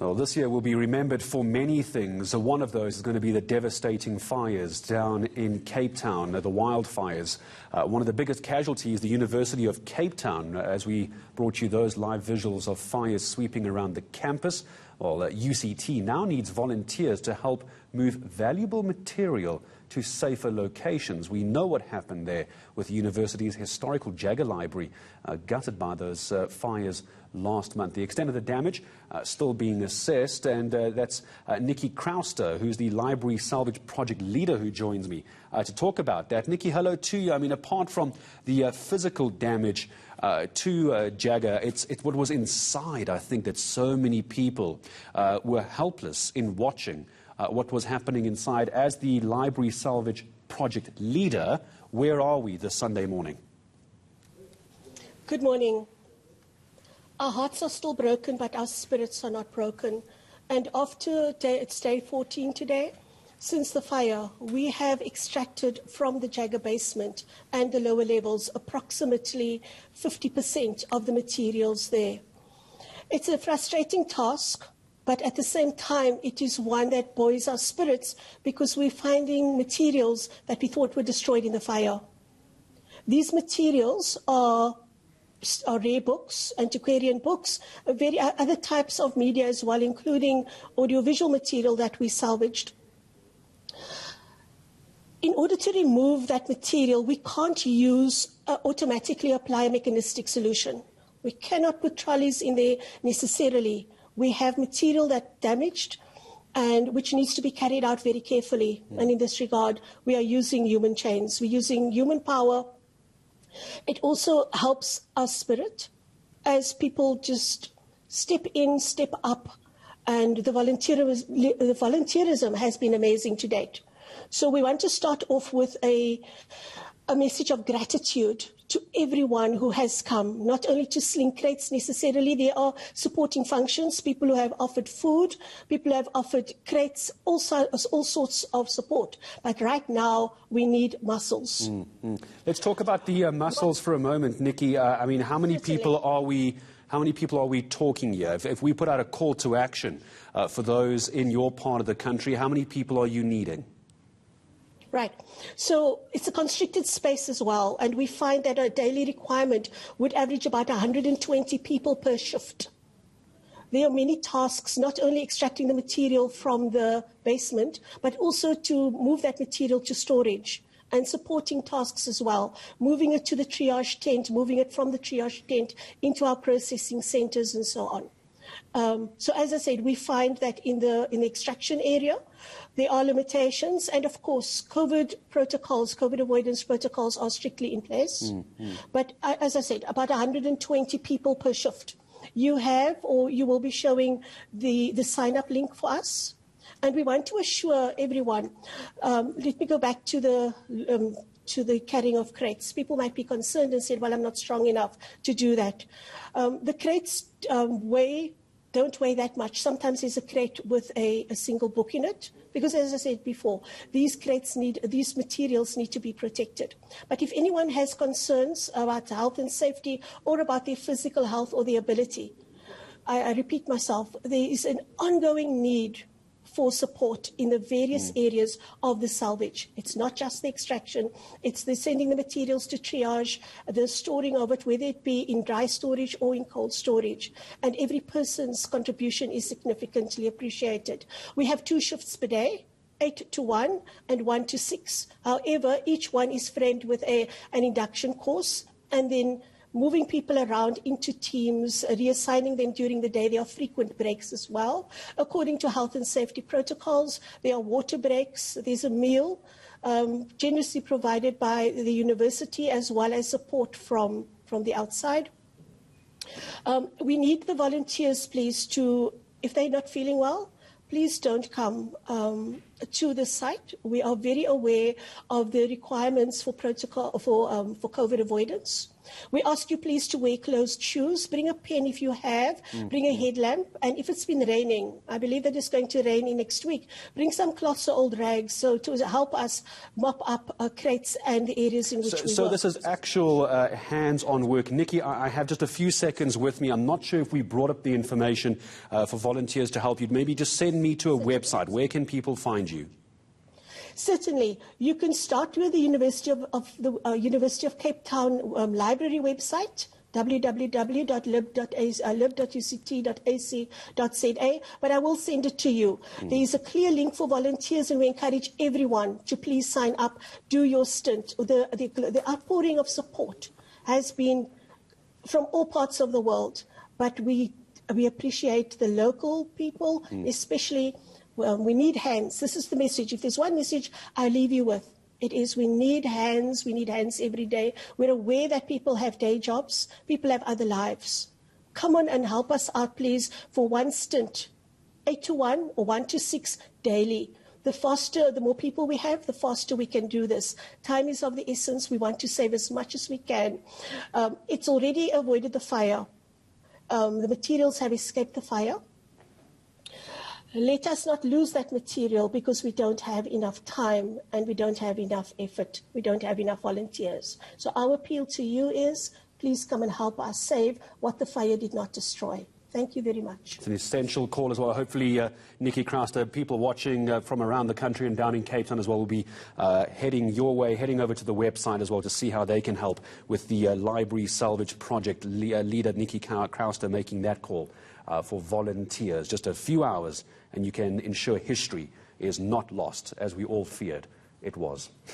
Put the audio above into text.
Well, this year will be remembered for many things. One of those is going to be the devastating fires down in Cape Town, the wildfires. One of the biggest casualties, the University of Cape Town, as we brought you those live visuals of fires sweeping around the campus. Well, UCT now needs volunteers to help move valuable material to safer locations. We know what happened there with the university's historical Jagger Library, gutted by those fires last month. The extent of the damage still being assessed, and that's Nikki Crowster, who's the Library Salvage Project Leader, who joins me to talk about that. Nikki, hello to you. I mean, apart from the physical damage to Jagger, it's what was inside, I think, that so many people were helpless in watching what was happening inside. As the Library Salvage Project Leader, where are we this Sunday morning? Good morning. Our hearts are still broken, but our spirits are not broken. And after it's day 14 today, since the fire, we have extracted from the Jagger basement and the lower levels approximately 50% of the materials there. It's a frustrating task, but at the same time, it is one that buoys our spirits because we're finding materials that we thought were destroyed in the fire. These materials are rare books, antiquarian books, other types of media as well, including audiovisual material that we salvaged. In order to remove that material, we can't automatically apply a mechanistic solution. We cannot put trolleys in there necessarily. We have material that's damaged and which needs to be carried out very carefully. And in this regard, we are using human chains. We're using human power. It also helps our spirit as people just step in, step up, and the volunteerism has been amazing to date. So we want to start off with a message of gratitude to everyone who has come, not only to sling crates necessarily. There are supporting functions, people who have offered food, people who have offered crates, all sorts of support. But right now, we need muscles. Let's talk about the muscles for a moment, Nikki. I mean, how many people are we talking here? If we put out a call to action for those in your part of the country, how many people are you needing? Right. So it's a constricted space as well, and we find that a daily requirement would average about 120 people per shift. There are many tasks, not only extracting the material from the basement, but also to move that material to storage and supporting tasks as well, moving it to the triage tent, moving it from the triage tent into our processing centres and so on. So as I said, we find that in the extraction area, there are limitations, and of course, COVID avoidance protocols are strictly in place. But as I said, about 120 people per shift. You will be showing the sign-up link for us, and we want to assure everyone. Let me go back to the carrying of crates. People might be concerned and say, well, I'm not strong enough to do that. The crates don't weigh that much. Sometimes there's a crate with a single book in it, because as I said before, these materials need to be protected. But if anyone has concerns about health and safety or about their physical health or their ability, I repeat myself, there is an ongoing need for support in the various areas of the salvage. It's not just the extraction, it's the sending the materials to triage, the storing of it, whether it be in dry storage or in cold storage. And every person's contribution is significantly appreciated. We have 2 shifts per day, 8 to 1 and 1 to 6. However, each one is framed with an induction course, and then moving people around into teams, reassigning them during the day. There are frequent breaks as well. According to health and safety protocols, there are water breaks. There's a meal generously provided by the university, as well as support from the outside. We need the volunteers, please, if they're not feeling well, please don't come. to the site. We are very aware of the requirements for protocol for COVID avoidance. We ask you please to wear closed shoes, bring a pen if you have, bring a headlamp, and if it's been raining, I believe that it's going to rain in next week, bring some cloths or old rags so to help us mop up crates and the areas in which we work. So this is actual hands-on work. Nikki, I have just a few seconds with me. I'm not sure if we brought up the information for volunteers to help you. Maybe just send me to a website. Where can people find you? Certainly. You can start with the University of Cape Town library website, www.lib.uct.ac.za, but I will send it to you. There is a clear link for volunteers, and we encourage everyone to please sign up, do your stint. The outpouring of support has been from all parts of the world, but we appreciate the local people, especially. We need hands. This is the message. If there's one message I leave you with, it is we need hands. We need hands every day. We're aware that people have day jobs. People have other lives. Come on and help us out, please, for one stint, 8 to 1 or 1 to 6 daily. The faster, the more people we have, the faster we can do this. Time is of the essence. We want to save as much as we can. It's already avoided the fire. The materials have escaped the fire. Let us not lose that material because we don't have enough time and we don't have enough effort. We don't have enough volunteers. So our appeal to you is, please come and help us save what the fire did not destroy. Thank you very much. It's an essential call as well. Hopefully, Nikki Crowster, people watching from around the country and down in Cape Town as well will be heading your way, heading over to the website as well to see how they can help with the Library Salvage Project Leader, Nikki Crowster, making that call for volunteers. Just a few hours and you can ensure history is not lost, as we all feared it was.